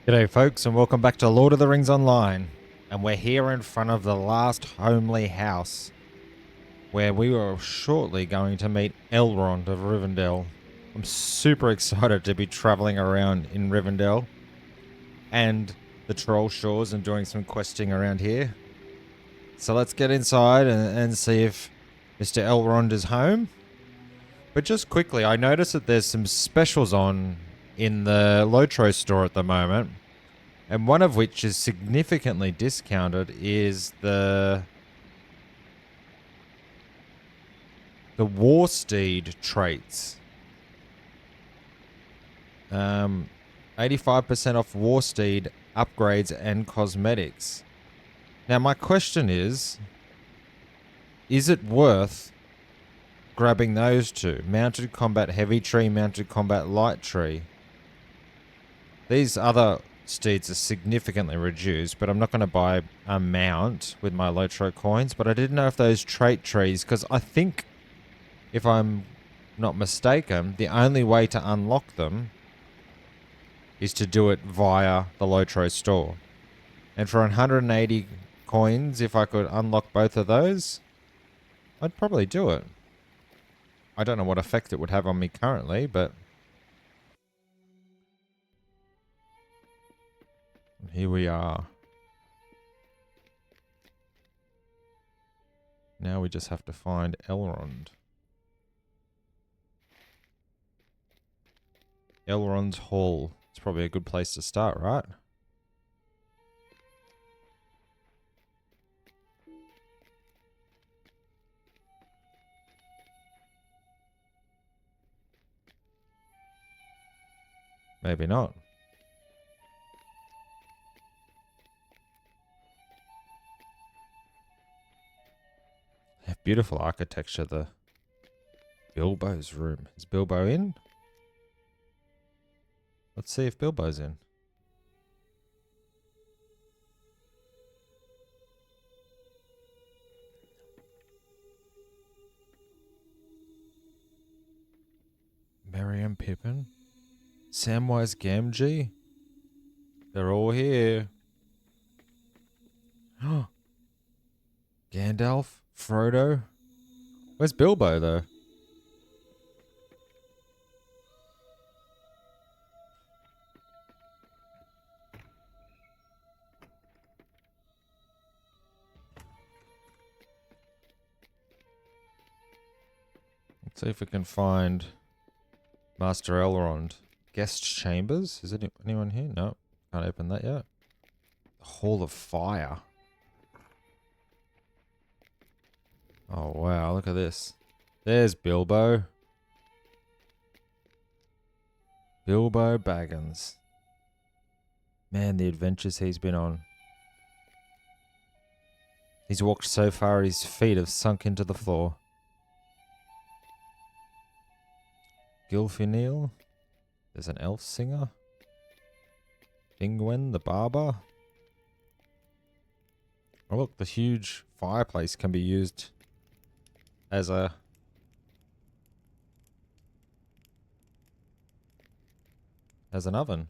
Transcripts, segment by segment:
G'day folks and welcome back to Lord of the Rings Online. And we're here in front of the last homely house where we are shortly going to meet Elrond of Rivendell. I'm super excited to be traveling around in Rivendell and the Troll Shores and doing some questing around here. So let's get inside and see if Mr. Elrond is home. But just quickly, I noticed that there's some specials on in the LOTRO store at the moment. And one of which is significantly discounted is the War Steed traits. 85% off War Steed upgrades and cosmetics. Now my question is it worth grabbing those two? Mounted combat heavy tree, mounted combat light tree. These other steeds are significantly reduced, but I'm not going to buy a mount with my LOTRO coins. But I didn't know if those trait trees, because I think, if I'm not mistaken, the only way to unlock them is to do it via the LOTRO store. And for 180 coins, if I could unlock both of those, I'd probably do it. I don't know what effect it would have on me currently, but here we are. Now we just have to find Elrond. Elrond's Hall. It's probably a good place to start, right? Maybe not. They have beautiful architecture, the Bilbo's room. Is Bilbo in? Let's see if Bilbo's in. Merry and Pippin. Samwise Gamgee. They're all here. Gandalf. Frodo. Where's Bilbo, though? Let's see if we can find Master Elrond. Guest chambers? Is anyone here? No. Can't open that yet. Hall of Fire. Oh, wow. Look at this. There's Bilbo. Bilbo Baggins. Man, the adventures he's been on. He's walked so far his feet have sunk into the floor. Gilfinil. There's an elf singer. Ingwen the barber. Oh look, the huge fireplace can be used as an oven.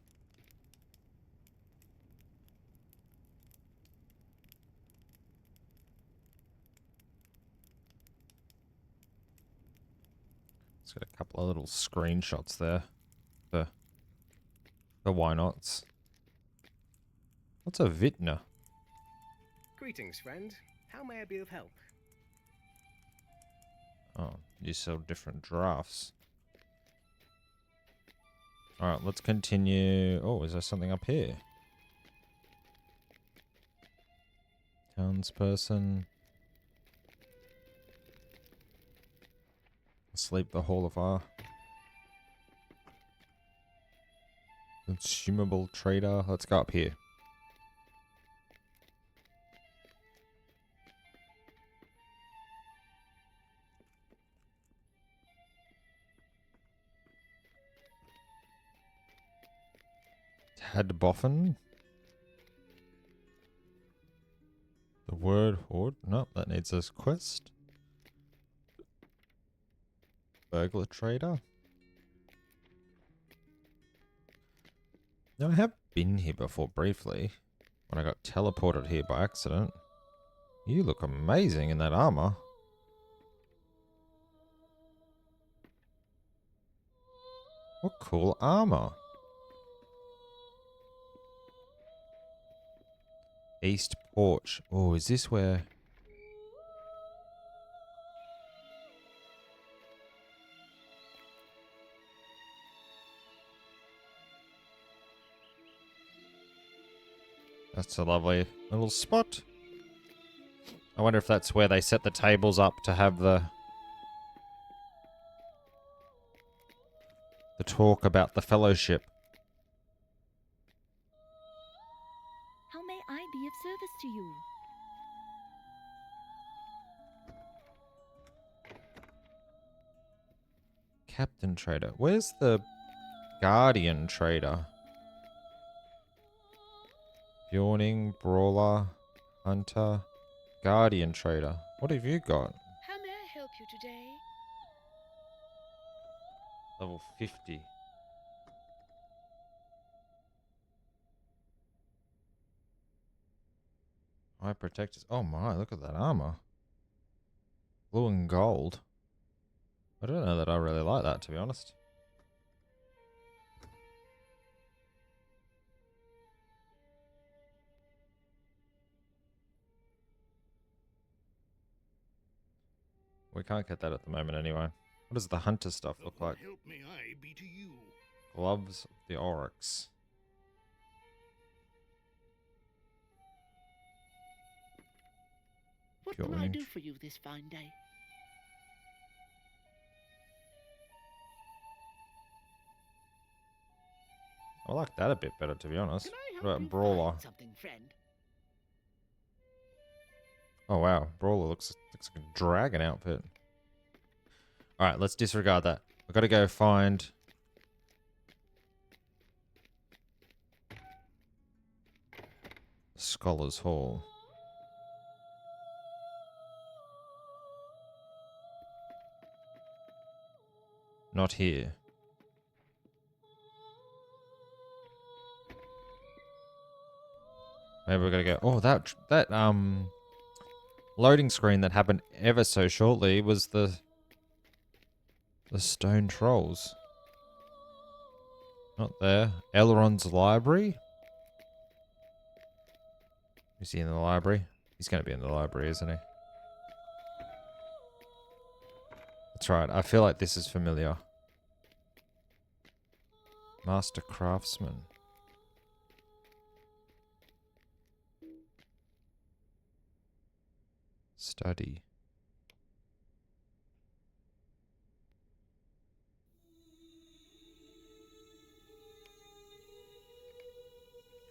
It's got a couple of little screenshots there for why nots. What's a Vitna? Greetings, friend. How may I be of help? Oh, you sell different drafts. Alright, let's continue. Oh, is there something up here? Townsperson. Sleep the Hall of Fire. Consumable trader. Let's go up here. Tad Boffin. The word hoard. No, that needs a quest. Burglar trader. Now, I have been here before briefly, when I got teleported here by accident. You look amazing in that armor. What cool armor. East porch. Oh, is this where... That's a lovely little spot. I wonder if that's where they set the tables up to have the talk about the fellowship. How may I be of service to you? Captain Trader. Where's the Guardian Trader? Yawning, Brawler, Hunter, Guardian Trader. What have you got? How may I help you today? Level 50. High protectors. Oh my, look at that armor. Blue and gold. I don't know that I really like that, to be honest. We can't get that at the moment anyway. What does the hunter stuff look like? Help may I be to you? Gloves of the Oryx. What Pure can I do range. for you this fine day? I like that a bit better, to be honest. Can I help What about you Brawler? find something, friend? Oh wow, Brawler looks like a dragon outfit. Alright, let's disregard that. I've got to go find... Scholar's Hall. Not here. Maybe we're gonna go... Oh, that loading screen that happened ever so shortly was the stone trolls. Not there. Elrond's library? Is he in the library? He's gonna be in the library, isn't he? That's right. I feel like this is familiar. Master Craftsman. Study.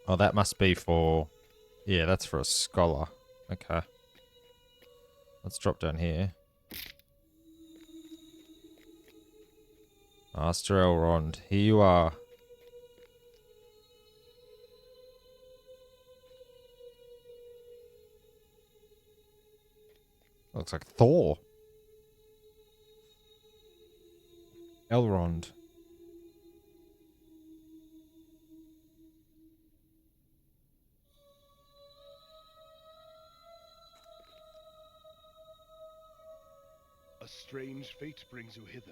Oh, that must be for... Yeah, that's for a scholar. Okay. Let's drop down here. Master Elrond, here you are. Looks like Thor. Elrond. A strange fate brings you hither.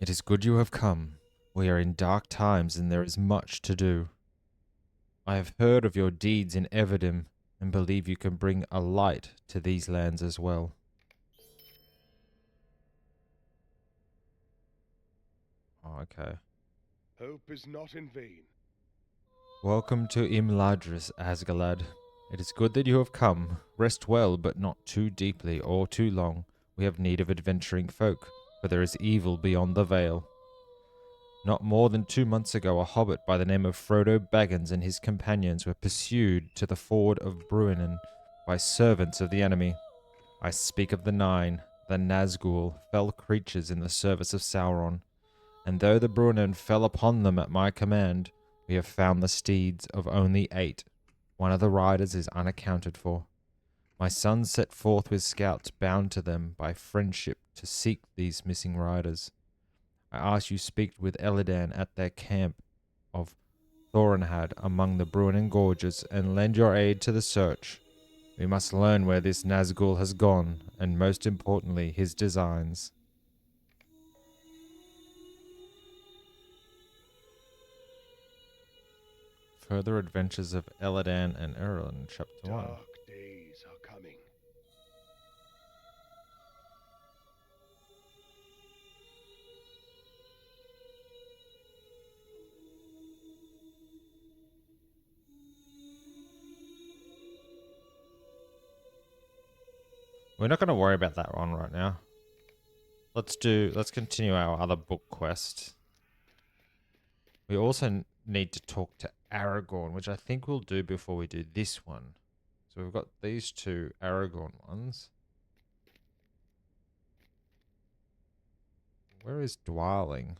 It is good you have come. We are in dark times and there is much to do. I have heard of your deeds in Everdim and believe you can bring a light to these lands as well. Oh, okay. Hope is not in vain. Welcome to Imladris, Asgalad. It is good that you have come. Rest well, but not too deeply or too long. We have need of adventuring folk, for there is evil beyond the veil. Not more than 2 months ago, a hobbit by the name of Frodo Baggins and his companions were pursued to the ford of Bruinen by servants of the enemy. I speak of the Nine, the Nazgul, fell creatures in the service of Sauron. And though the Bruinen fell upon them at my command, we have found the steeds of only 8. One of the riders is unaccounted for. My son set forth with scouts bound to them by friendship to seek these missing riders. I ask you speak with Elidan at their camp of Thorin had among the Bruinen gorges and lend your aid to the search. We must learn where this Nazgul has gone, and most importantly, his designs. Further Adventures of Eladan and Erlen, Chapter 1. Dark days are coming. We're not going to worry about that one right now. Let's continue our other book quest. We also need to talk to Aragorn, which I think we'll do before we do this one. So we've got these two Aragorn ones. Where is Dwarling?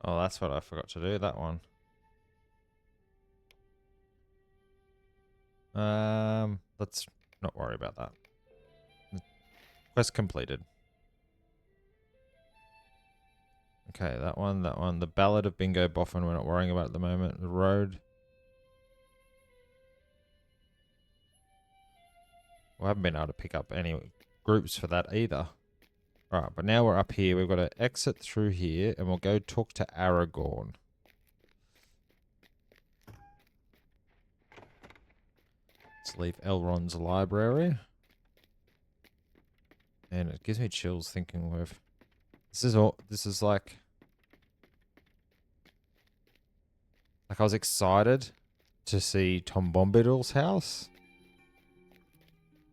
Oh, that's what I forgot to do, that one. Let's not worry about that. Quest completed. Okay, that one. The Ballad of Bingo Boffin we're not worrying about at the moment. The road. We haven't been able to pick up any groups for that either. Alright, but now we're up here. We've got to exit through here and we'll go talk to Aragorn. Let's leave Elrond's library. And it gives me chills thinking we've... This is like I was excited to see Tom Bombadil's house.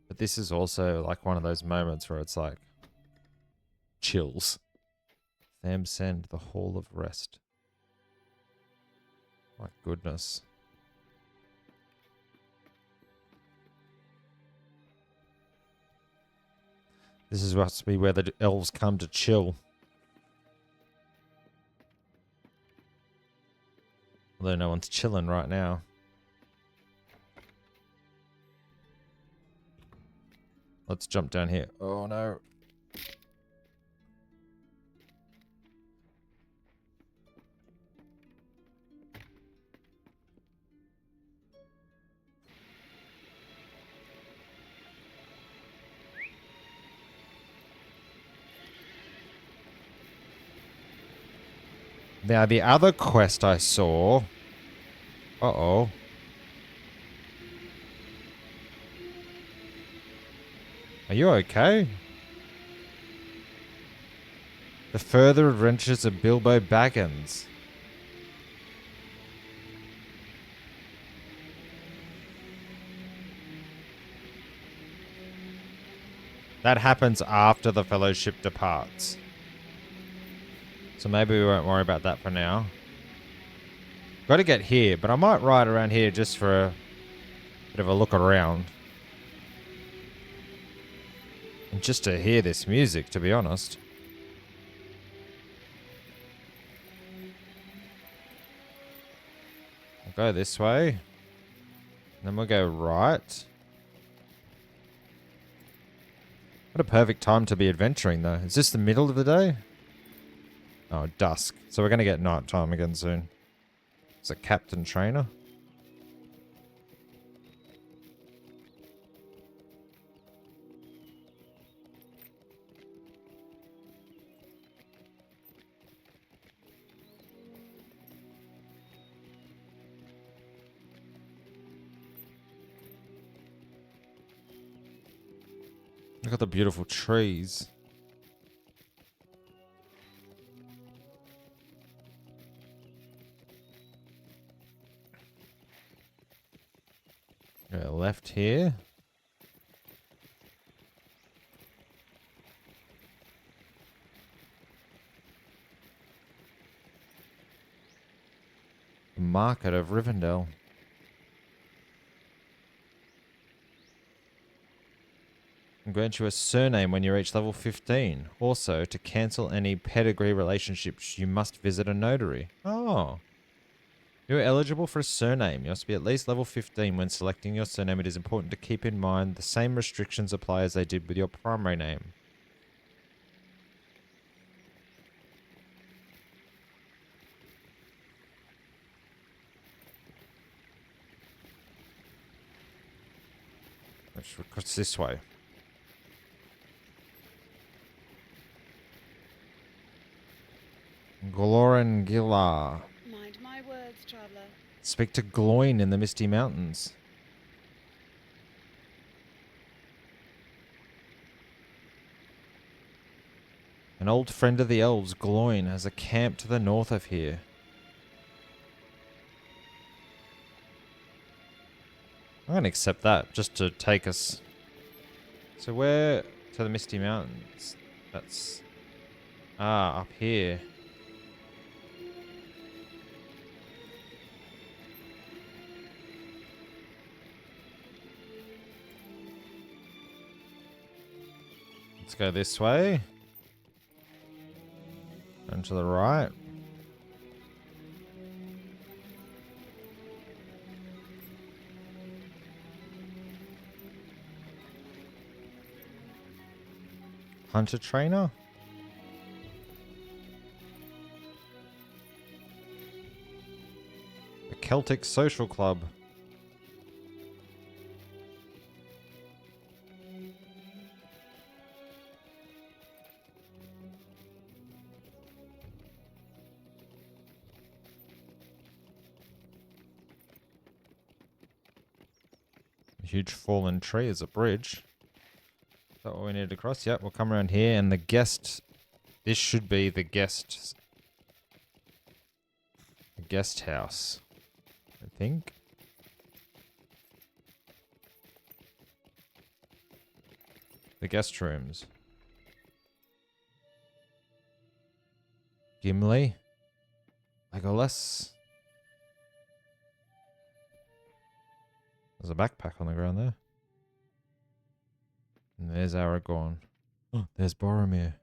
But this is also like one of those moments where it's like chills. Thamsend, the Hall of Rest. My goodness. This is must be where the elves come to chill. Although no one's chilling right now. Let's jump down here. Oh no. Now the other quest I saw... Uh-oh. Are you okay? The Further Adventures of Bilbo Baggins. That happens after the Fellowship departs. So maybe we won't worry about that for now. Got to get here, but I might ride around here just for a bit of a look around. And just to hear this music, to be honest. We'll go this way. Then we'll go right. What a perfect time to be adventuring, though. Is this the middle of the day? Oh, dusk. So we're going to get nighttime again soon. It's a captain trainer. Look at the beautiful trees. Go left here. The Market of Rivendell. And grant you a surname when you reach level 15. Also, to cancel any pedigree relationships, you must visit a notary. Oh. You're eligible for a surname. You must be at least level 15 when selecting your surname. It is important to keep in mind the same restrictions apply as they did with your primary name. What's this way? Glorengilla. Mind my words, traveller. Speak to Gloin in the Misty Mountains. An old friend of the elves, Gloin, has a camp to the north of here. I'm going to accept that, just to take us. So where to the Misty Mountains? That's... Ah, up here. Let's go this way. And to the right. Hunter trainer? A Celtic social club. A huge fallen tree is a bridge. Is that what we need to cross? Yep, we'll come around here and the guest... This should be the guest... The guest house, I think. The guest rooms. Gimli. Legolas. There's a backpack on the ground there. And there's Aragorn. Oh, there's Boromir.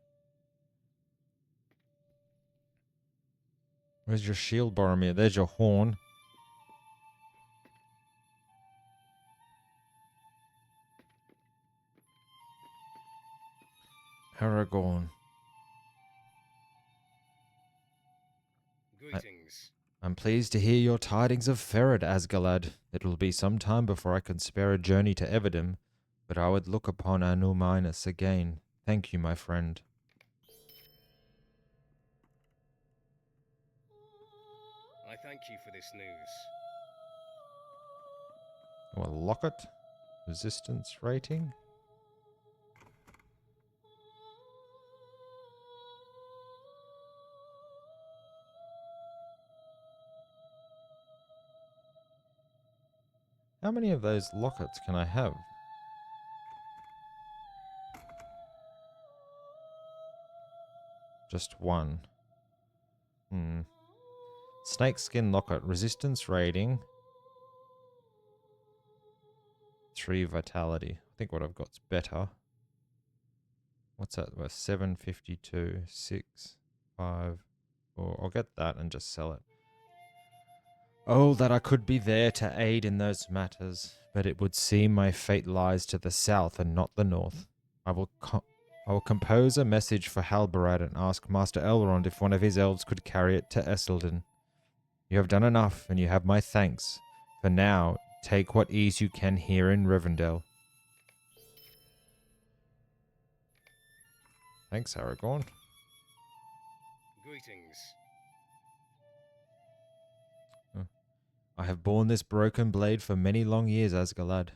Where's your shield, Boromir? There's your horn. Aragorn. Greetings. I'm pleased to hear your tidings of Ferret, Asgalad. It will be some time before I can spare a journey to Everdim, but I would look upon Anu Minus again. Thank you, my friend. I thank you for this news. Oh, a locket. Resistance rating. How many of those lockets can I have? Just one. Snakeskin locket. Resistance rating. 3 vitality. I think what I've got's better. What's that worth? 752, 6, 5, 4. I'll get that and just sell it. Oh, that I could be there to aid in those matters, but it would seem my fate lies to the south and not the north. I will compose a message for Halbarad and ask Master Elrond if one of his elves could carry it to Esselden. You have done enough, and you have my thanks. For now, take what ease you can here in Rivendell. Thanks, Aragorn. Greetings. I have borne this broken blade for many long years, Asgalad.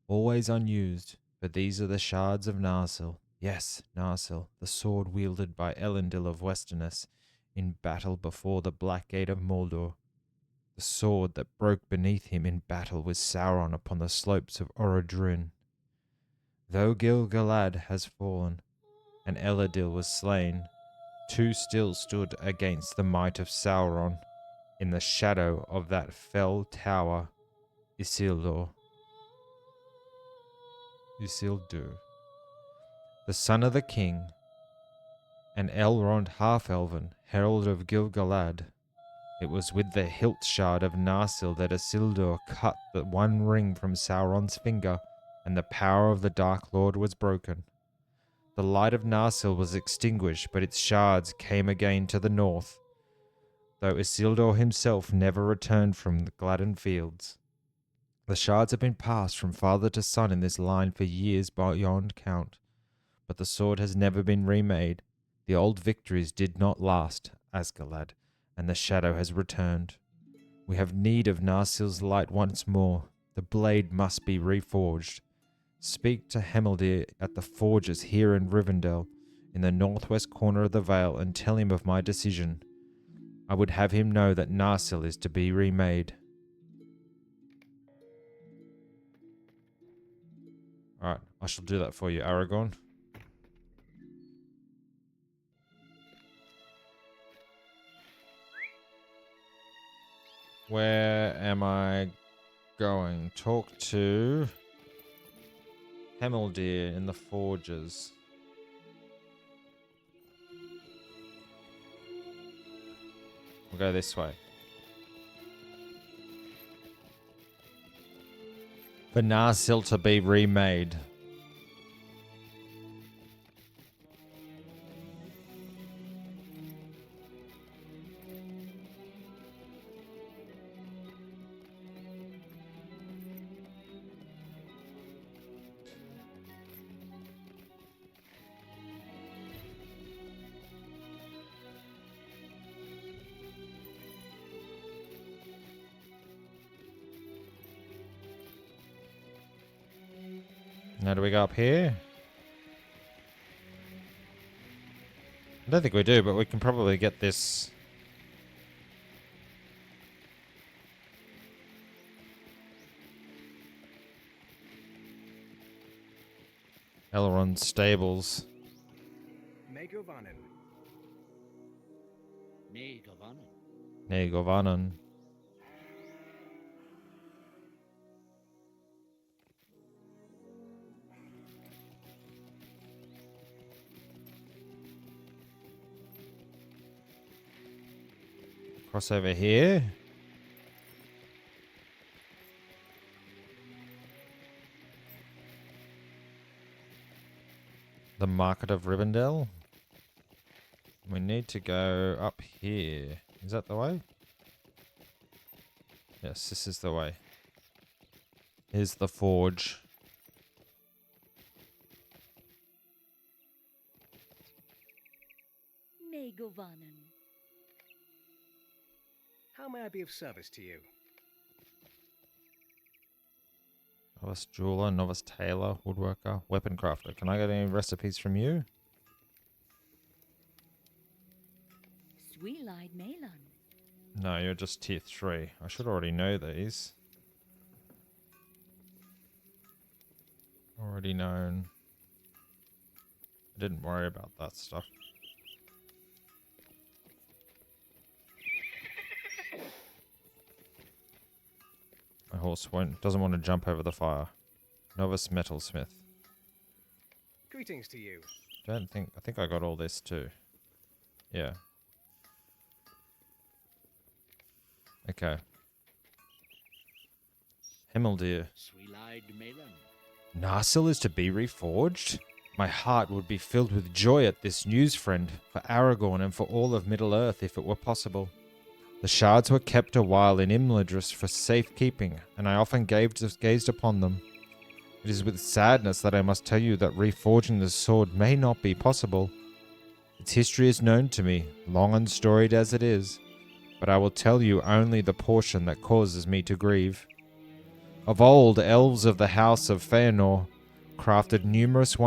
Always unused, but these are the shards of Narsil. Yes, Narsil, the sword wielded by Elendil of Westerness in battle before the Black Gate of Mordor. The sword that broke beneath him in battle with Sauron upon the slopes of Orodruin. Though Gil-galad has fallen, and Elendil was slain, two still stood against the might of Sauron. In the shadow of that fell tower, Isildur. the son of the king, and Elrond Half-Elven, herald of Gil-galad. It was with the hilt shard of Narsil that Isildur cut the one ring from Sauron's finger, and the power of the Dark Lord was broken. The light of Narsil was extinguished, but its shards came again to the north, though Isildur himself never returned from the Gladden fields. The shards have been passed from father to son in this line for years beyond count, but the sword has never been remade. The old victories did not last, Asgalad, and the shadow has returned. We have need of Narsil's light once more. The blade must be reforged. Speak to Hemeldir at the forges here in Rivendell, in the northwest corner of the Vale, and tell him of my decision. I would have him know that Narsil is to be remade. Alright, I shall do that for you, Aragorn. Where am I going? Talk to Hemeldir in the forges. We'll go this way. For Narsil to be remade. Now do we go up here? I don't think we do, but we can probably get this. Elrond stables. Megovanen. Negovanen. Cross over here. The Market of Rivendell. We need to go up here. Is that the way? Yes, this is the way. Here's the forge. Megovanen. How may I be of service to you? Novice jeweler, novice tailor, woodworker, weapon crafter. Can I get any recipes from you? Sweet-eyed Melon. No, you're just tier 3. I should already know these. Already known. I didn't worry about that stuff. My horse doesn't want to jump over the fire. Novice metalsmith. Greetings to you. I think I got all this too. Yeah. Okay. Hemeldir. Narsil is to be reforged? My heart would be filled with joy at this news, friend, for Aragorn and for all of Middle-earth if it were possible. The shards were kept a while in Imladris for safekeeping, and I often gazed upon them. It is with sadness that I must tell you that reforging the sword may not be possible. Its history is known to me, long and storied as it is, but I will tell you only the portion that causes me to grieve. Of old, elves of the house of Feanor crafted numerous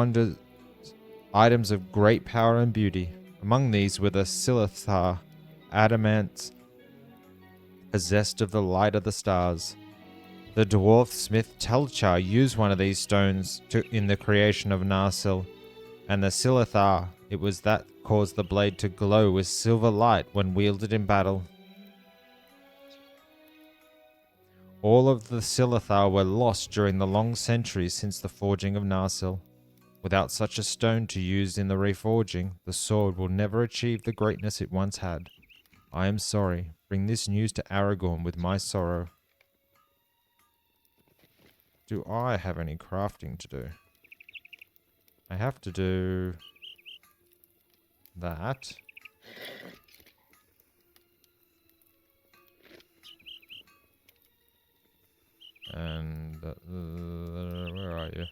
items of great power and beauty. Among these were the Silithar, adamants, possessed of the light of the stars. The dwarf smith Telchar used one of these stones in the creation of Narsil, and the Silithar, it was that caused the blade to glow with silver light when wielded in battle. All of the Silithar were lost during the long centuries since the forging of Narsil. Without such a stone to use in the reforging, the sword will never achieve the greatness it once had. I am sorry. Bring this news to Aragorn with my sorrow. Do I have any crafting to do? I have to do that. And where are you?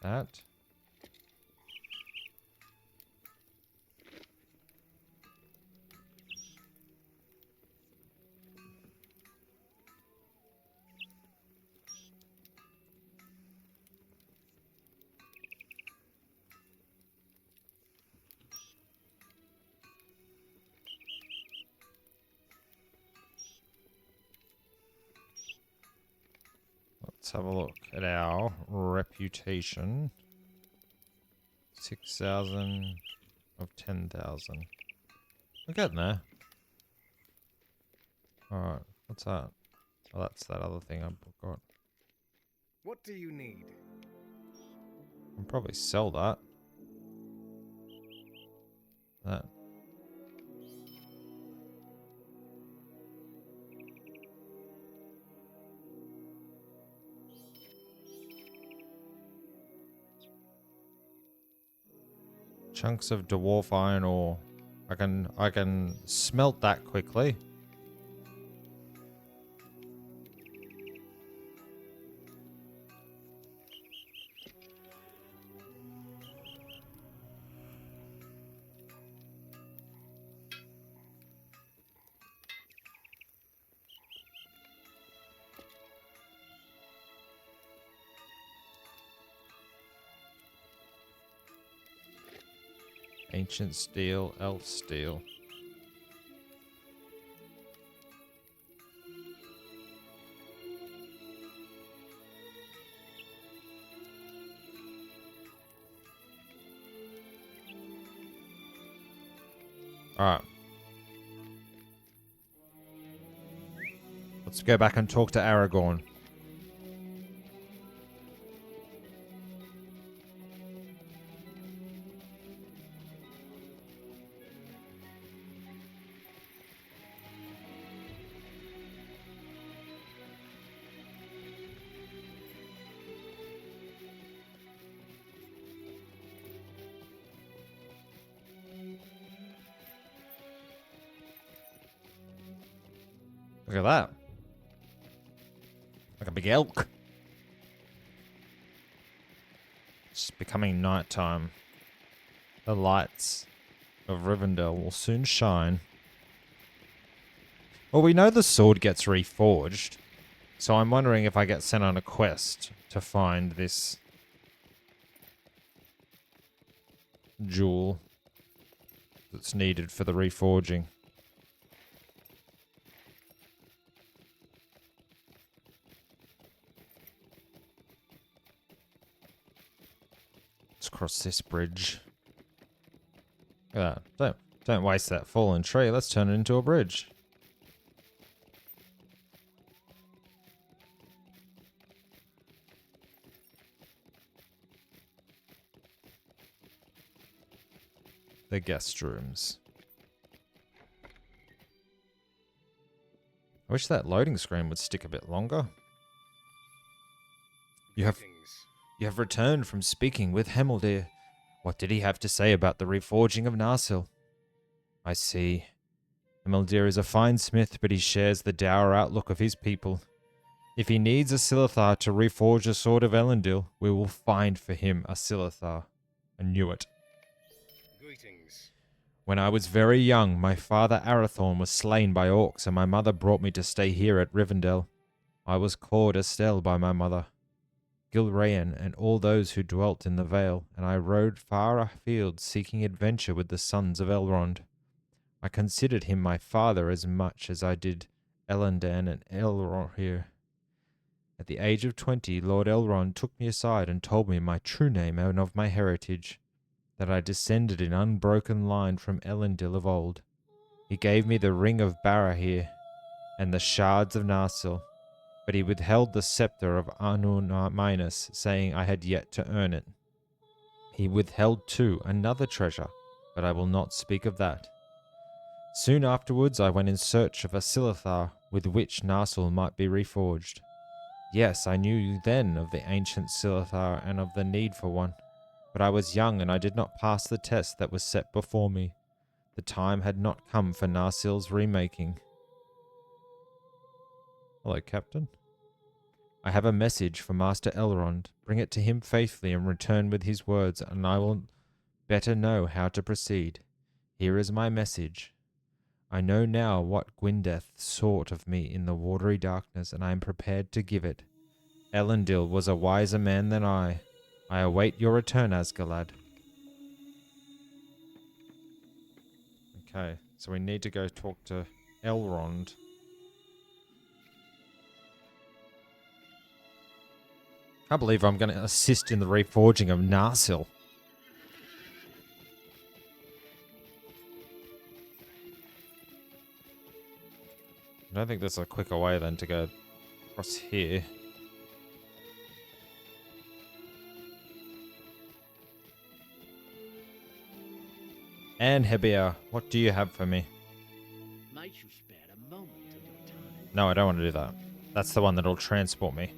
That. Let's have a look at our reputation. 6,000 of 10,000. We're getting there. Alright, what's that? Oh, that's that other thing I've got. What do you need? I can probably sell that. That. Chunks of dwarf iron ore. I can smelt that quickly. Ancient steel, elf steel. Alright. Let's go back and talk to Aragorn. Look at that. Like a big elk. It's becoming nighttime. The lights of Rivendell will soon shine. Well, we know the sword gets reforged. So I'm wondering if I get sent on a quest to find this jewel that's needed for the reforging. Let's cross this bridge. Look at that. Don't waste that fallen tree. Let's turn it into a bridge. The guest rooms. I wish that loading screen would stick a bit longer. You have returned from speaking with Hemeldir. What did he have to say about the reforging of Narsil? I see. Hemeldir is a fine smith, but he shares the dour outlook of his people. If he needs a Silithar to reforge the sword of Elendil, we will find for him a Silithar. I knew it. Greetings. When I was very young, my father Arathorn was slain by orcs, and my mother brought me to stay here at Rivendell. I was called Estelle by my mother, Gilrayan, and all those who dwelt in the Vale, and I rode far afield seeking adventure with the sons of Elrond. I considered him my father as much as I did Elandan and Elrond here. At the age of 20, Lord Elrond took me aside and told me my true name and of my heritage, that I descended in unbroken line from Elendil of old. He gave me the ring of Barahir and the shards of Narsil. but he withheld the scepter of Minus, saying I had yet to earn it. He withheld too another treasure, but I will not speak of that. Soon afterwards I went in search of a Silithar with which Narsil might be reforged. Yes, I knew then of the ancient Silithar and of the need for one, but I was young and I did not pass the test that was set before me. The time had not come for Narsil's remaking. Hello, Captain. I have a message for Master Elrond. Bring it to him faithfully and return with his words, and I will better know how to proceed. Here is my message. I know now what Gwyndeth sought of me in the watery darkness, and I am prepared to give it. Elendil was a wiser man than I. I await your return, Asgalad. Okay, so we need to go talk to Elrond. I believe I'm going to assist in the reforging of Narsil. I don't think there's a quicker way than to go across here. And Hebia, what do you have for me? Might you spare a moment of your time? No, I don't want to do that. That's the one that'll transport me.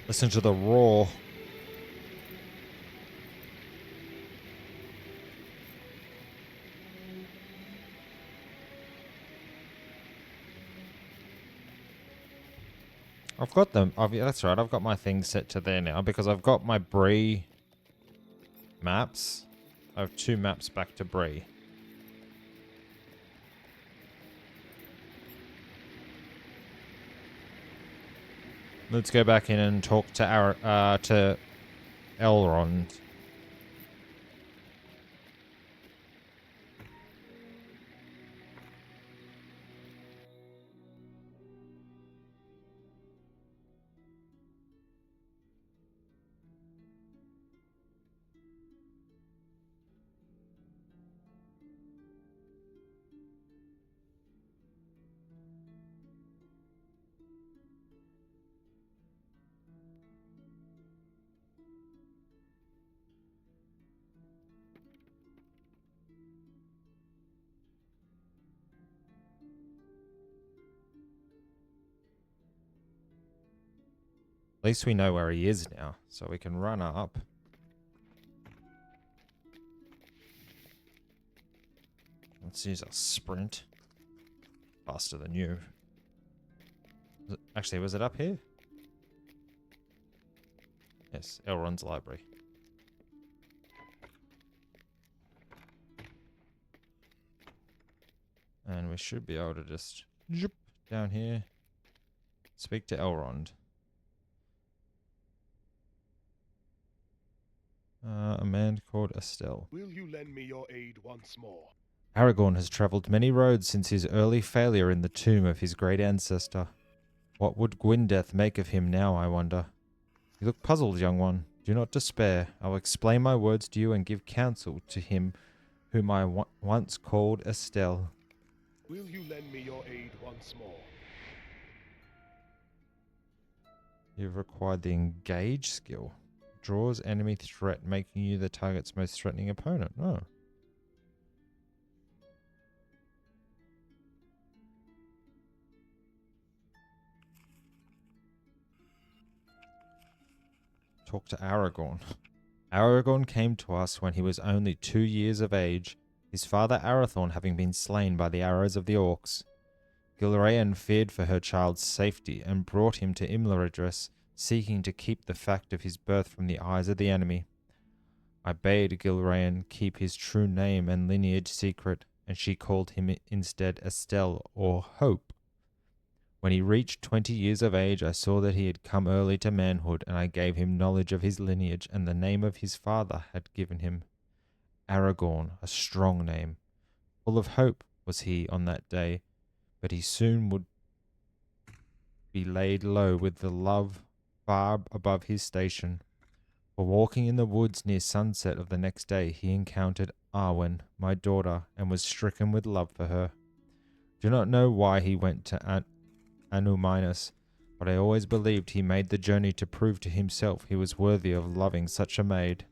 Listen to the roar. I've got them. Yeah, that's right. I've got my thing set to there now because I've got my Bree maps. I have 2 maps back to Bree. Let's go back in and talk to Elrond. At least we know where he is now, so we can run up. Let's use a sprint. Faster than you. Actually, was it up here? Yes, Elrond's library. And we should be able to just zip down here. Speak to Elrond. A man called Estelle. Will you lend me your aid once more? Aragorn has travelled many roads since his early failure in the tomb of his great ancestor. What would Gwyndeth make of him now, I wonder? You look puzzled, young one. Do not despair. I will explain my words to you and give counsel to him whom I once called Estelle. Will you lend me your aid once more? You've acquired the Engage skill. Draws enemy threat, making you the target's most threatening opponent. Oh. Talk to Aragorn. Aragorn came to us when he was only 2 years of age, his father Arathorn having been slain by the arrows of the orcs. Gilraen feared for her child's safety and brought him to Imladris, seeking to keep the fact of his birth from the eyes of the enemy. I bade Gilraen keep his true name and lineage secret, and she called him instead Estelle, or Hope. When he reached 20 years of age, I saw that he had come early to manhood, and I gave him knowledge of his lineage and the name of his father had given him. Aragorn, a strong name. Full of hope was he on that day, but he soon would be laid low with the love far above his station. For walking in the woods near sunset of the next day, he encountered Arwen, my daughter, and was stricken with love for her. Do not know why he went to Anuminus, but I always believed he made the journey to prove to himself he was worthy of loving such a maid.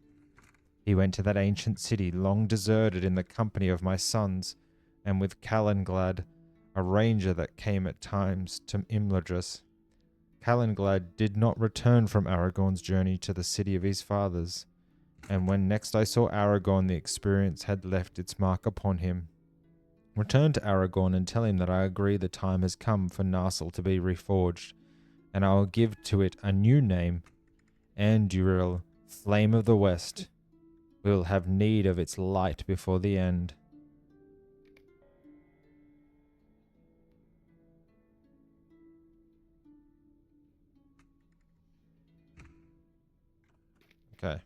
He went to that ancient city, long deserted, in the company of my sons, and with Calenglad, a ranger that came at times to Imladris. Calenglad did not return from Aragorn's journey to the city of his fathers, and when next I saw Aragorn, the experience had left its mark upon him. Return to Aragorn and tell him that I agree the time has come for Narsil to be reforged, and I will give to it a new name, Anduril, Flame of the West. We will have need of its light before the end. Okay.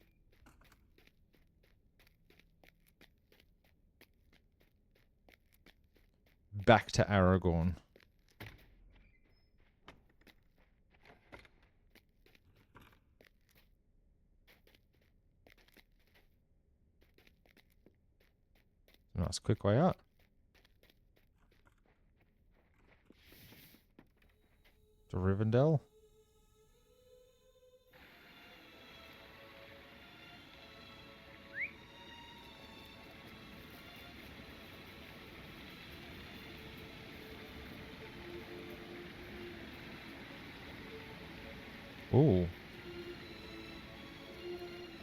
Back to Aragorn. Nice quick way out. To Rivendell. Ooh.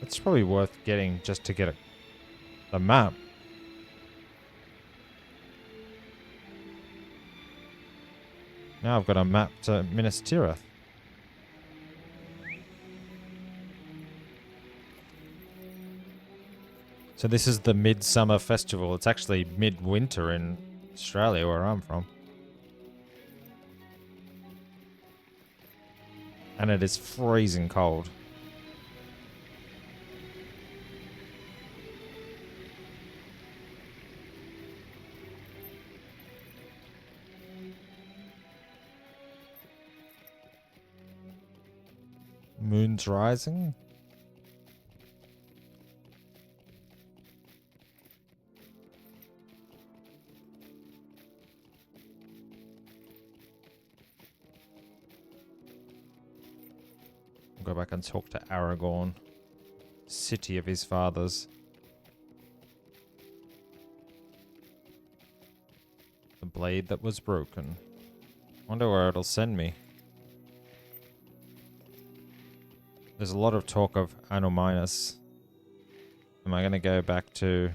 It's probably worth getting just to get the map. Now I've got a map to Minas Tirith. So this is the Midsummer Festival. It's actually midwinter in Australia, where I'm from. And it is freezing cold. Moon's rising. Go back and talk to Aragorn, city of his fathers. The blade that was broken. Wonder where it'll send me. There's a lot of talk of Anuminus. Am I going to go back to...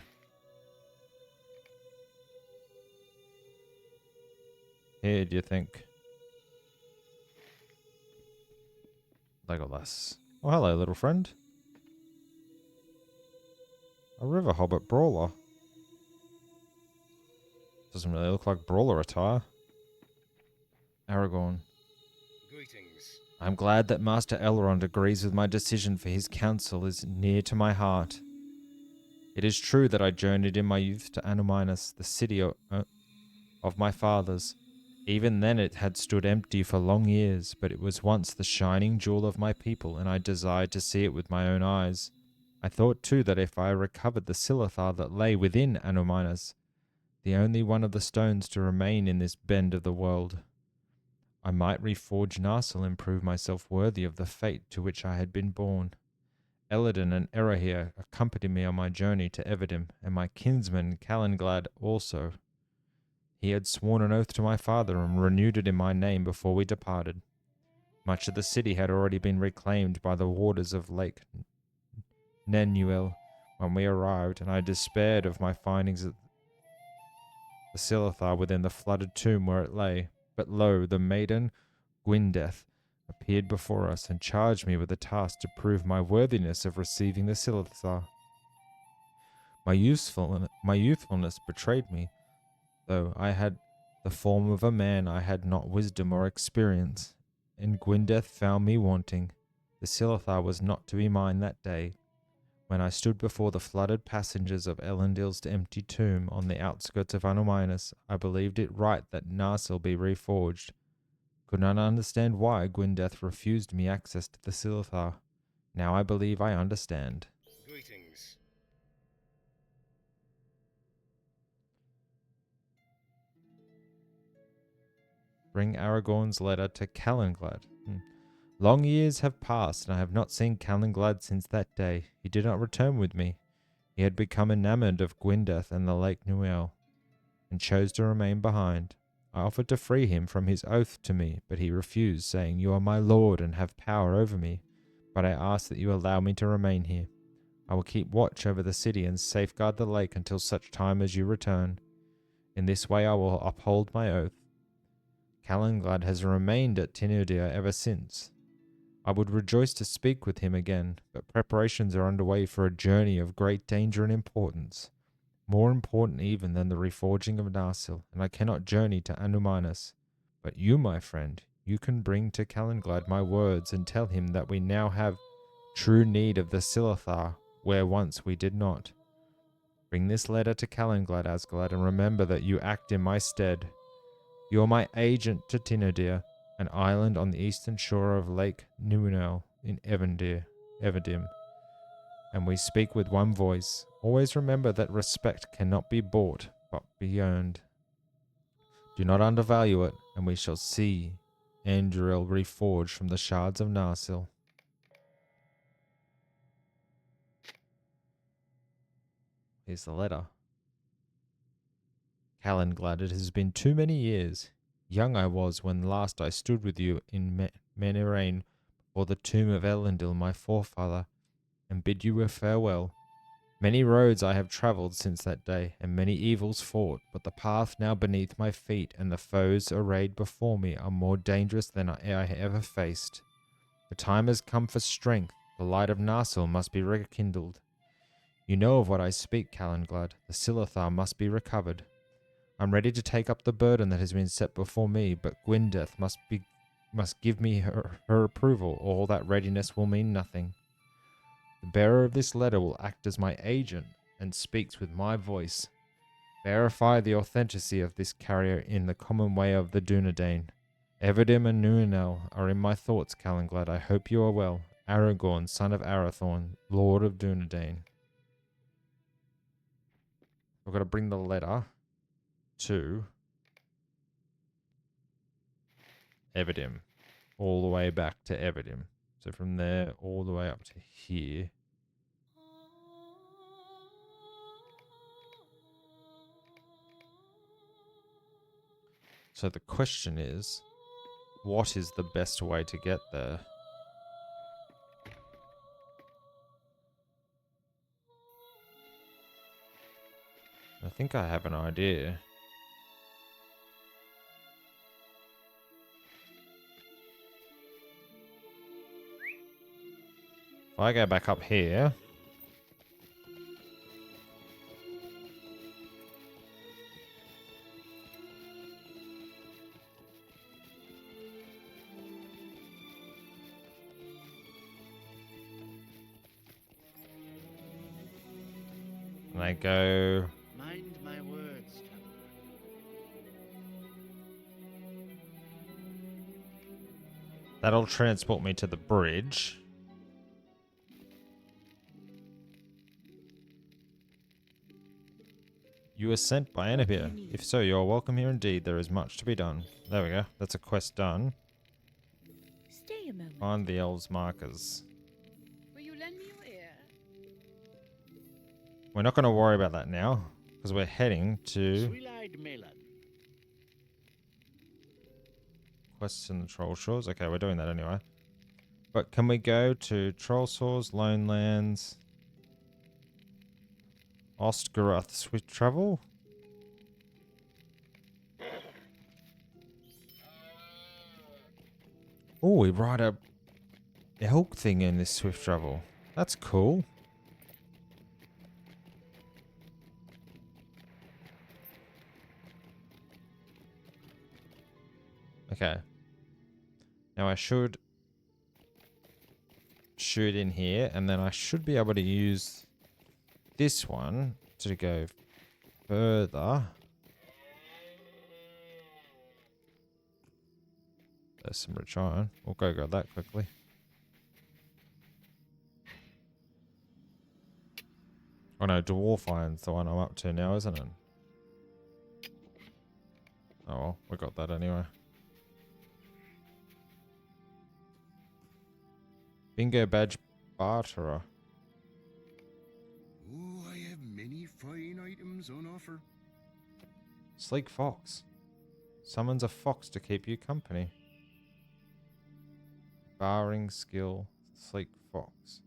here, do you think? Legolas. Oh, hello, little friend. A river hobbit brawler. Doesn't really look like brawler attire. Aragorn. Greetings. I'm glad that Master Elrond agrees with my decision, for his counsel is near to my heart. It is true that I journeyed in my youth to Anuminus, the city of my fathers. Even then it had stood empty for long years, but it was once the shining jewel of my people, and I desired to see it with my own eyes. I thought too that if I recovered the Silithar that lay within Anuminus, the only one of the stones to remain in this bend of the world, I might reforge Narsil and prove myself worthy of the fate to which I had been born. Elladan and Erahir accompanied me on my journey to Evadim, and my kinsman Calenglad also. He had sworn an oath to my father and renewed it in my name before we departed. Much of the city had already been reclaimed by the warders of Lake Nenuel when we arrived, and I despaired of my findings of the Silithar within the flooded tomb where it lay. But lo, the maiden Gwyneth appeared before us and charged me with the task to prove my worthiness of receiving the Silithar. My youthfulness betrayed me. Though I had the form of a man, I had not wisdom or experience, and Gwyneth found me wanting. The Silithar was not to be mine that day. When I stood before the flooded passengers of Elendil's empty tomb on the outskirts of Anuminus, I believed it right that Narsil be reforged. Could not understand why Gwyndeth refused me access to the Silithar. Now I believe I understand. Greetings. Bring Aragorn's letter to Calenglad. Long years have passed, and I have not seen Calenglad since that day. He did not return with me. He had become enamored of Gwyndeth and the Lake Nuel, and chose to remain behind. I offered to free him from his oath to me, but he refused, saying, "You are my lord and have power over me, but I ask that you allow me to remain here. I will keep watch over the city and safeguard the lake until such time as you return. In this way I will uphold my oath." Calenglad has remained at Tinudir ever since. I would rejoice to speak with him again, but preparations are underway for a journey of great danger and importance, more important even than the reforging of Narsil, and I cannot journey to Anumanus. But you, my friend, you can bring to Calenglad my words and tell him that we now have true need of the Silithar, where once we did not. Bring this letter to Calenglad, Asglad, and remember that you act in my stead. You are my agent to Tinudir, an island on the eastern shore of Lake Numenel in Evadim, and we speak with one voice. Always remember that respect cannot be bought, but be earned. Do not undervalue it, and we shall see Anduril reforged from the shards of Narsil. Here's the letter. Calenglad, it has been too many years. Young I was when last I stood with you in Menerain before the tomb of Elendil, my forefather, and bid you a farewell. Many roads I have travelled since that day, and many evils fought, but the path now beneath my feet and the foes arrayed before me are more dangerous than I ever faced. The time has come for strength. The light of Narsil must be rekindled. You know of what I speak, Calenglad. The Silithar must be recovered. I'm ready to take up the burden that has been set before me, but Gwyndeth must give me her approval. All that readiness will mean nothing. The bearer of this letter will act as my agent and speaks with my voice. Verify the authenticity of this carrier in the common way of the Dunedain. Evadim and Numenel are in my thoughts, Calenglad. I hope you are well. Aragorn, son of Arathorn, Lord of Dunedain. I've got to bring the letter to Evadim, all the way back to Evadim. So from there all the way up to here. So the question is, what is the best way to get there? I think I have an idea. If I go back up here, and I go... Mind my words, traveler. That'll transport me to the bridge. You were sent by Enabir. If so, you are welcome here indeed. There is much to be done. There we go. That's a quest done. Stay a moment. Find the elves' markers. Will you lend me your ear? We're not going to worry about that now, because we're heading to Sweet-eyed Melon. quests in the Troll Shores. Okay, we're doing that anyway. But can we go to Troll Shores, Lone Lands, Ostgaroth Swift Travel? Oh, we ride a elk thing in this Swift Travel. That's cool. Okay. Now I should shoot in here, and then I should be able to use this one to go further. There's some rich iron. We'll go grab that quickly. Oh no, dwarf iron's the one I'm up to now, isn't it? Oh well, we got that anyway. Bingo badge barterer. Oh, I have many fine items on offer. Sleek fox. Summons a fox to keep you company. Barring skill. Sleek fox.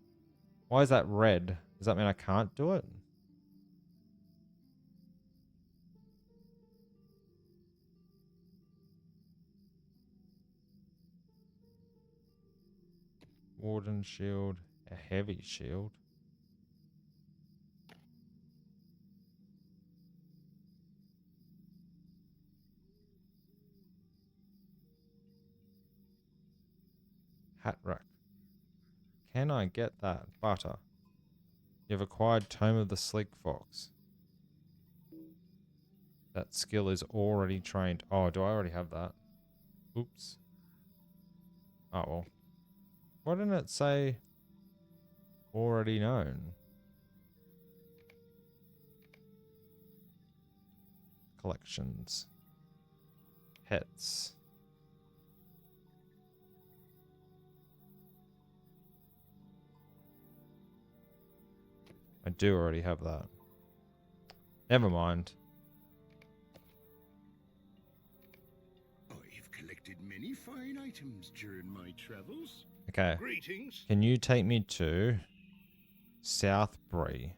Why is that red? Does that mean I can't do it? Warden shield. A heavy shield. Hat rack. Can I get that? Butter. You've acquired Tome of the Sleek Fox. That skill is already trained. Oh, do I already have that? Oops. Oh, well. Why didn't it say already known? Collections. Pets. I do already have that. Never mind. I've collected many fine items during my travels. Okay. Greetings. Can you take me to South Bree?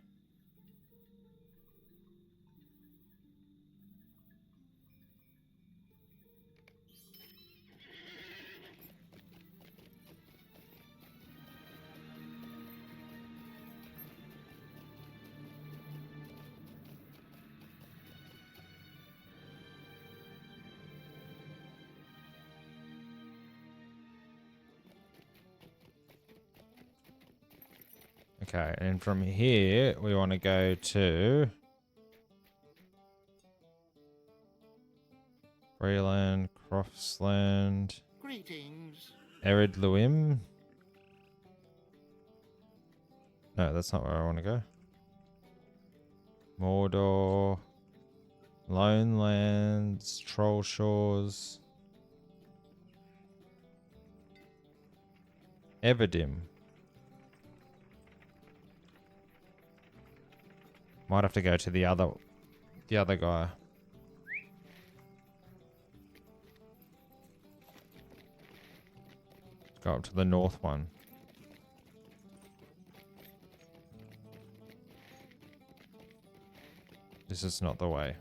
Okay, and from here we want to go to Breland, Croftsland, Greetings. Erid Luim. No, that's not where I want to go. Mordor, Lone Lands, Troll Shores, Everdim. Might have to go to the other guy. Go up to the north one. This is not the way.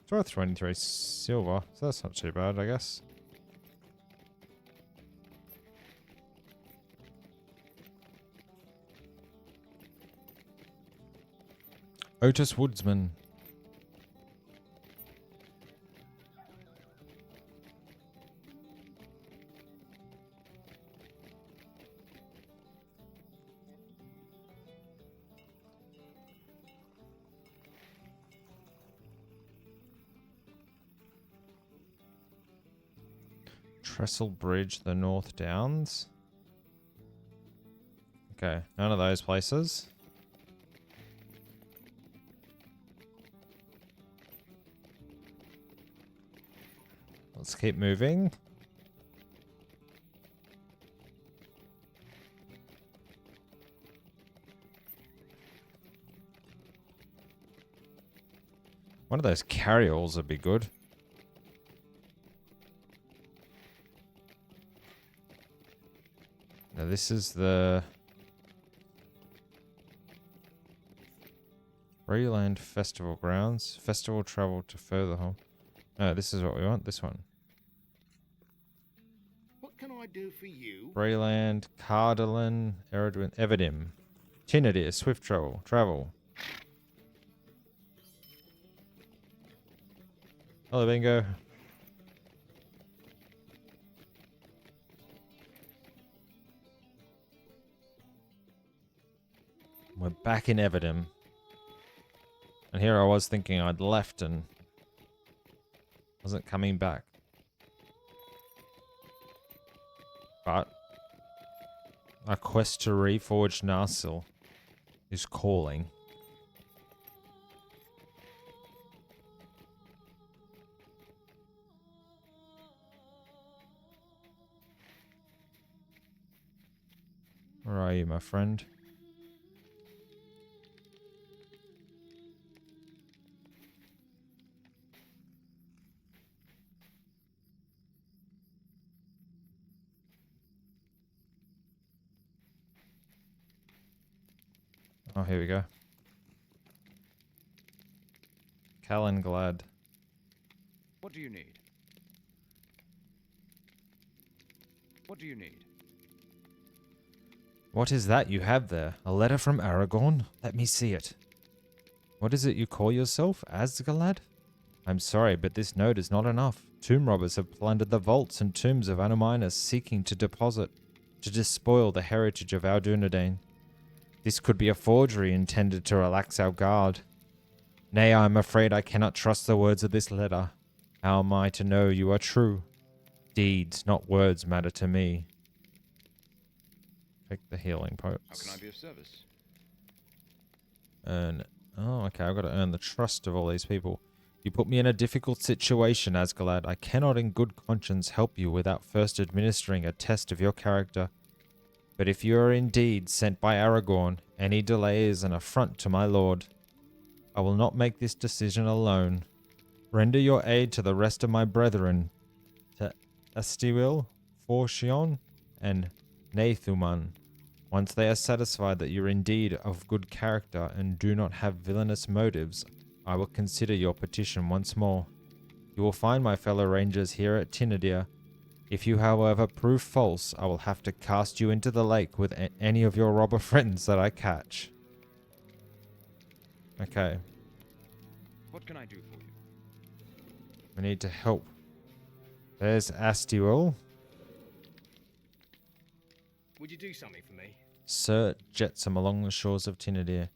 It's worth 23 silver, so that's not too bad, I guess. Otis Woodsman. Trestle Bridge, the North Downs. Okay, none of those places. Let's keep moving. One of those carryalls would be good. Now this is the Breland Festival Grounds. Festival travel to further home. No, this is what we want. This one. What can I do for you? Breland, Cardolan, Eredwin, Everdim. Tinadir, Swift Travel. Travel. Hello, Bingo. back in Everdom. And here I was thinking I'd left and wasn't coming back. But our quest to reforge Narsil is calling. Where are you, my friend? Oh, here we go. Calenglad. What do you need? What do you need? What is that you have there? A letter from Aragorn? Let me see it. What is it you call yourself, Asgalad? I'm sorry, but this note is not enough. Tomb robbers have plundered the vaults and tombs of Anominus, seeking to despoil the heritage of our Dunedain. This could be a forgery intended to relax our guard. Nay, I am afraid I cannot trust the words of this letter. How am I to know you are true? Deeds, not words, matter to me. Take the healing How pots. can I be of service? Oh, okay, I've got to earn the trust of all these people. You put me in a difficult situation, Asgalad. I cannot in good conscience help you without first administering a test of your character. But if you are indeed sent by Aragorn, any delay is an affront to my lord. I will not make this decision alone. Render your aid to the rest of my brethren, to Estiwil, Forchion, and Nathuman. Once they are satisfied that you are indeed of good character and do not have villainous motives, I will consider your petition once more. You will find my fellow rangers here at Tinadir. If you, however, prove false, I will have to cast you into the lake with any of your robber friends that I catch. Okay. What can I do for you? We need to help. There's Astiwil. Would you do something for me? Sir Jetsam along the shores of Tinadir.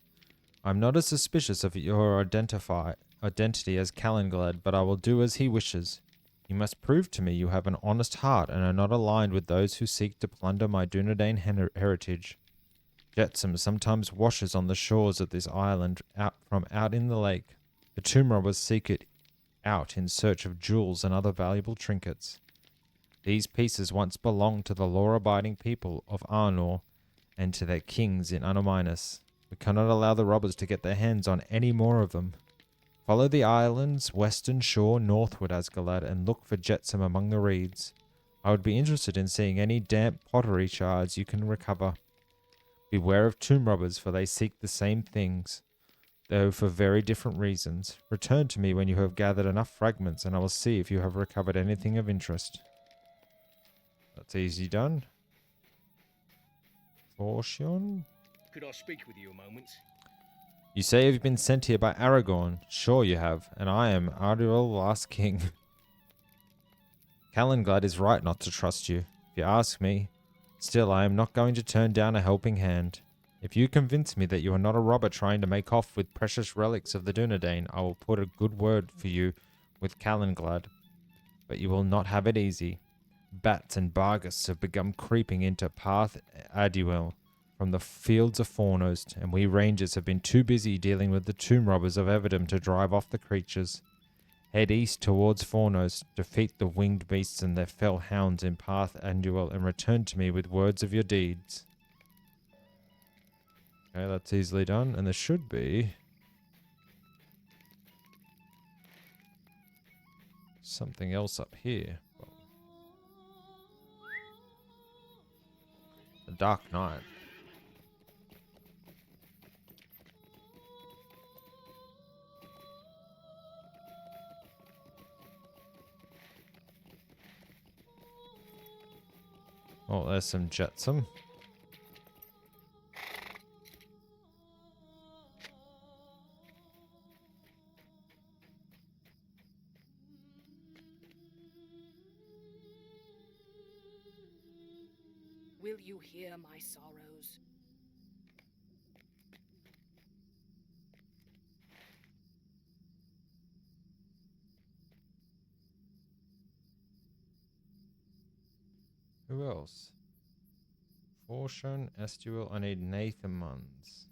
I'm not as suspicious of your identity as Calenglad, but I will do as he wishes. You must prove to me you have an honest heart and are not aligned with those who seek to plunder my Dunedain heritage. Jetsam sometimes washes on the shores of this island out in the lake. The tomb robbers seek it out in search of jewels and other valuable trinkets. These pieces once belonged to the law-abiding people of Arnor and to their kings in Anominus. We cannot allow the robbers to get their hands on any more of them. Follow the island's western shore northward, Asgalad, and look for Jetsam among the reeds. I would be interested in seeing any damp pottery shards you can recover. Beware of tomb robbers, for they seek the same things, though for very different reasons. Return to me when you have gathered enough fragments, and I will see if you have recovered anything of interest. That's easy done. Forchion? Could I speak with you a moment? You say you've been sent here by Aragorn. Sure you have, and I am Arduel, last king. Calenglad is right not to trust you, if you ask me. Still, I am not going to turn down a helping hand. If you convince me that you are not a robber trying to make off with precious relics of the Dunedain, I will put a good word for you with Calenglad. But you will not have it easy. Bats and bargus have begun creeping into Path Aduel from the fields of Fornost, and we rangers have been too busy dealing with the tomb robbers of Everdom to drive off the creatures. Head east towards Fornost, defeat the winged beasts and their fell hounds in Path Aduel, and return to me with words of your deeds. Okay, that's easily done, and there should be something else up here. The Dark Knight. Oh, there's some Jetsam. Will you hear my sorrows? Who else? Fortune, Estuel. I need Nathan Munns.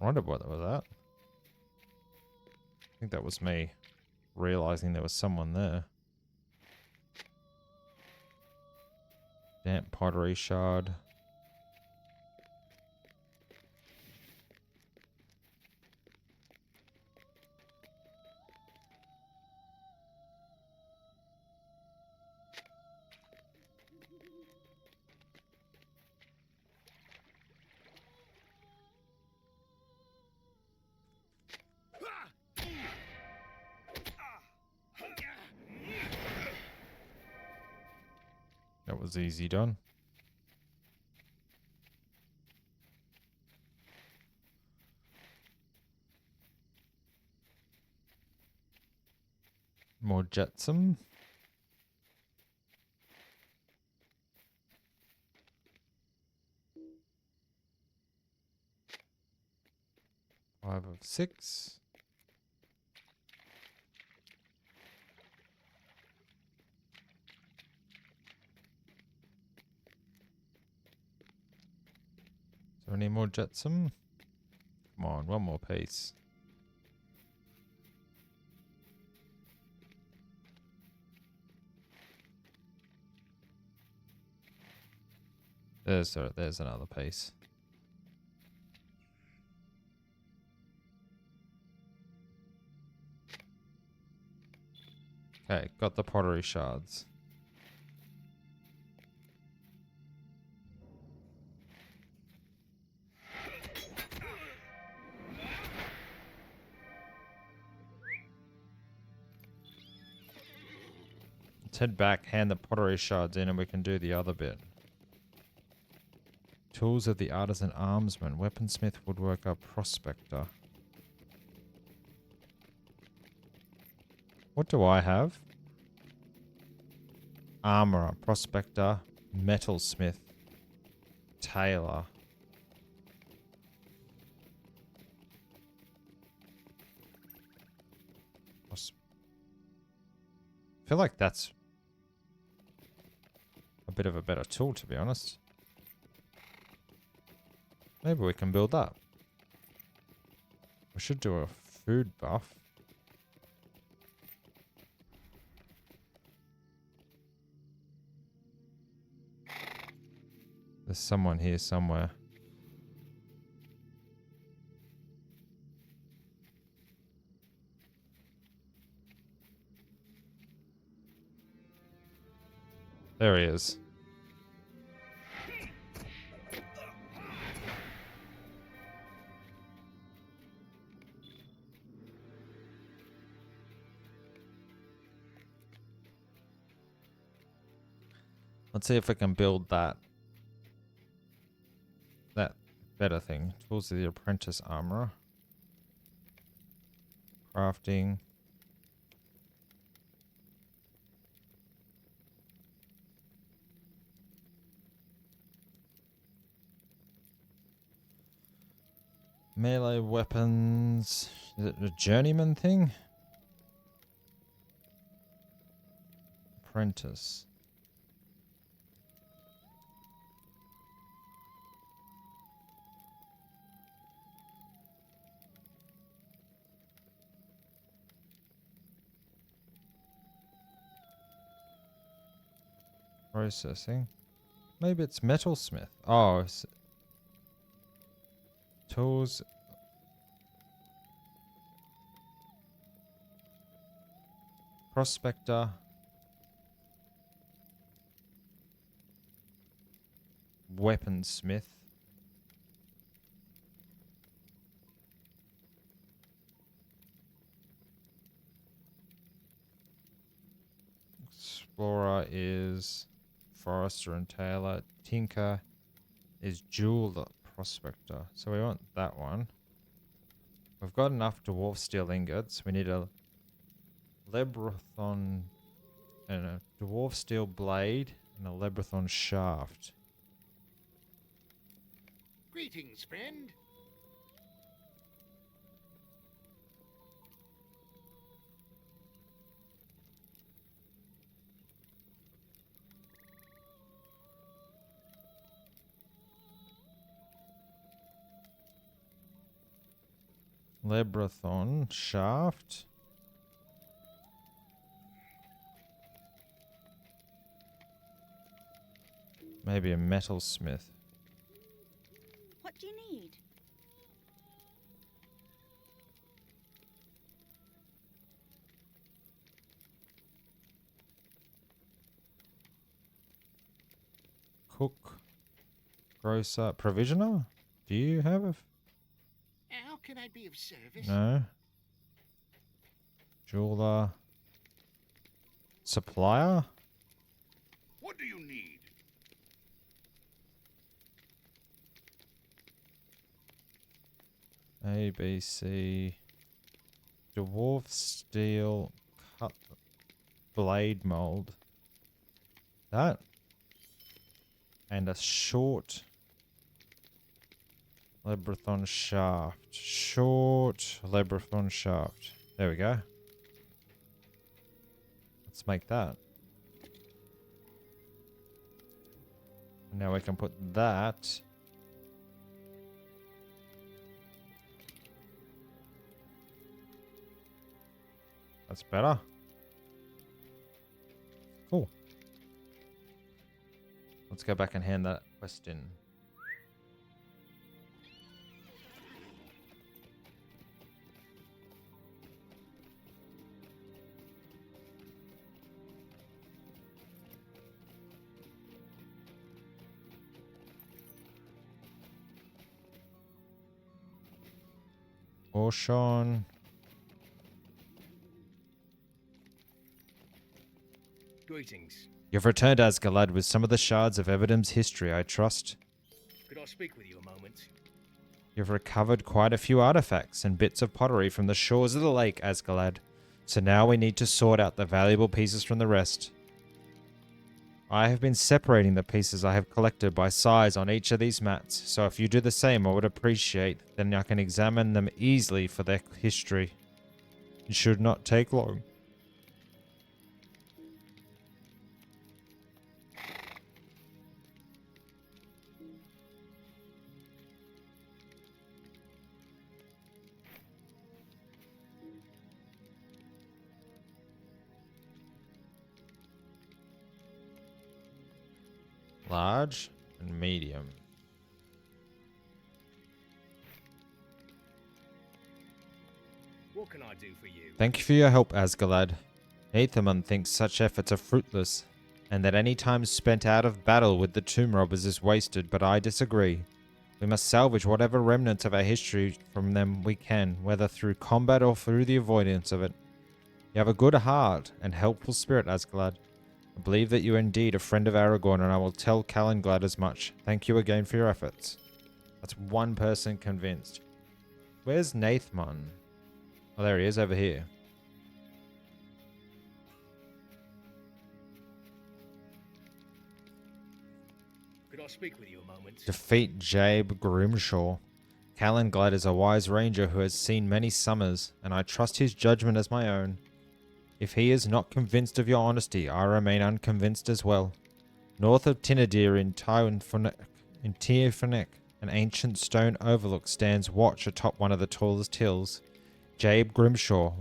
I wondered what that was at. I think that was me realizing there was someone there. Damp pottery shard. That was easy done. More jetsam. Five of six. Is there any more jetsam? Come on, one more piece. There's another piece. Okay, got the pottery shards. Let's head back, hand the pottery shards in, and we can do the other bit. Tools of the artisan armsman, weaponsmith, woodworker, prospector. What do I have? Armorer, prospector, metalsmith, tailor. I feel like that's a bit of a better tool, to be honest. Maybe we can build that. We should do a food buff. There's someone here somewhere. There he is. Let's see if we can build that better thing. Tools of the apprentice armorer. Crafting. Melee weapons. Is it a journeyman thing? Apprentice. Processing. Maybe it's metalsmith. Oh, tools. Prospector. Weaponsmith. Explorer is forester and tailor. Tinker is jeweler, prospector. So we want that one. We've got enough dwarf steel ingots. We need a Lebrathon and a dwarf steel blade and a Lebrathon shaft. Greetings, friend. Lebrathon shaft. Maybe a metalsmith. What do you need? Cook. Grocer. Provisioner? Do you have a... How can I be of service? No. Jeweler. Supplier? What do you need? A, B, C. Dwarf steel cut blade mold. That. And a short Lebrathon shaft. Short Lebrathon shaft. There we go. Let's make that. Now we can put that. That's better. Cool. Let's go back and hand that quest in. Orshon. Greetings. You've returned, Asgalad, with some of the shards of Evidum's history, I trust. Could I speak with you a moment? You've recovered quite a few artifacts and bits of pottery from the shores of the lake, Asgalad. So now we need to sort out the valuable pieces from the rest. I have been separating the pieces I have collected by size on each of these mats, so if you do the same I would appreciate, then I can examine them easily for their history. It should not take long. Large and medium. What can I do for you? Thank you for your help, Asgalad. Nathamun thinks such efforts are fruitless, and that any time spent out of battle with the tomb robbers is wasted, but I disagree. We must salvage whatever remnants of our history from them we can, whether through combat or through the avoidance of it. You have a good heart and helpful spirit, Asgalad. I believe that you are indeed a friend of Aragorn, and I will tell Calenglad as much. Thank you again for your efforts. That's one person convinced. Where's Nathmon? Oh, there he is, over here. Could I speak with you a moment? Defeat Jabe Grimshaw. Calenglad is a wise ranger who has seen many summers, and I trust his judgment as my own. If he is not convinced of your honesty, I remain unconvinced as well. North of Tinadir in Tierfenek, an ancient stone overlook stands watch atop one of the tallest hills. Jabe Grimshaw,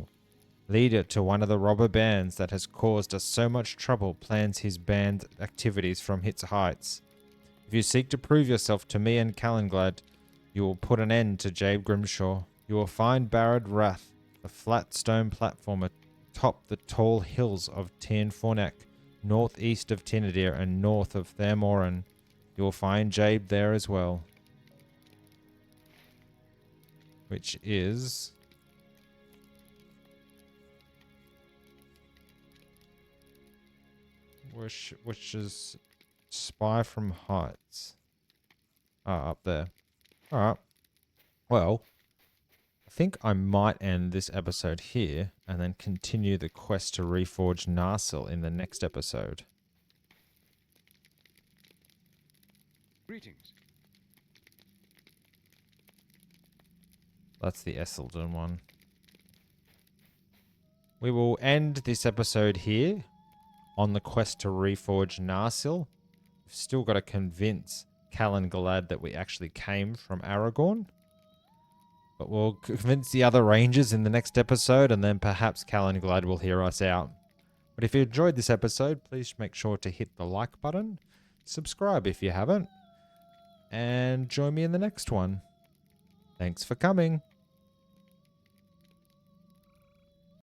leader to one of the robber bands that has caused us so much trouble, plans his band activities from its heights. If you seek to prove yourself to me and Calenglad, you will put an end to Jabe Grimshaw. You will find Barad Rath, the flat stone platform atop the tall hills of Tierfenek, northeast of Tinadir and north of Thermoran. You will find Jabe there as well. Which is... Which is Spy from Heights. Ah, up there. Alright. Well, I think I might end this episode here and then continue the quest to reforge Narsil in the next episode. Greetings. That's the Esselden one. We will end this episode here on the quest to reforge Narsil. We've still got to convince Callan Galad that we actually came from Aragorn. But we'll convince the other rangers in the next episode, and then perhaps Callan Galad will hear us out. But if you enjoyed this episode, please make sure to hit the like button, subscribe if you haven't, and join me in the next one. Thanks for coming.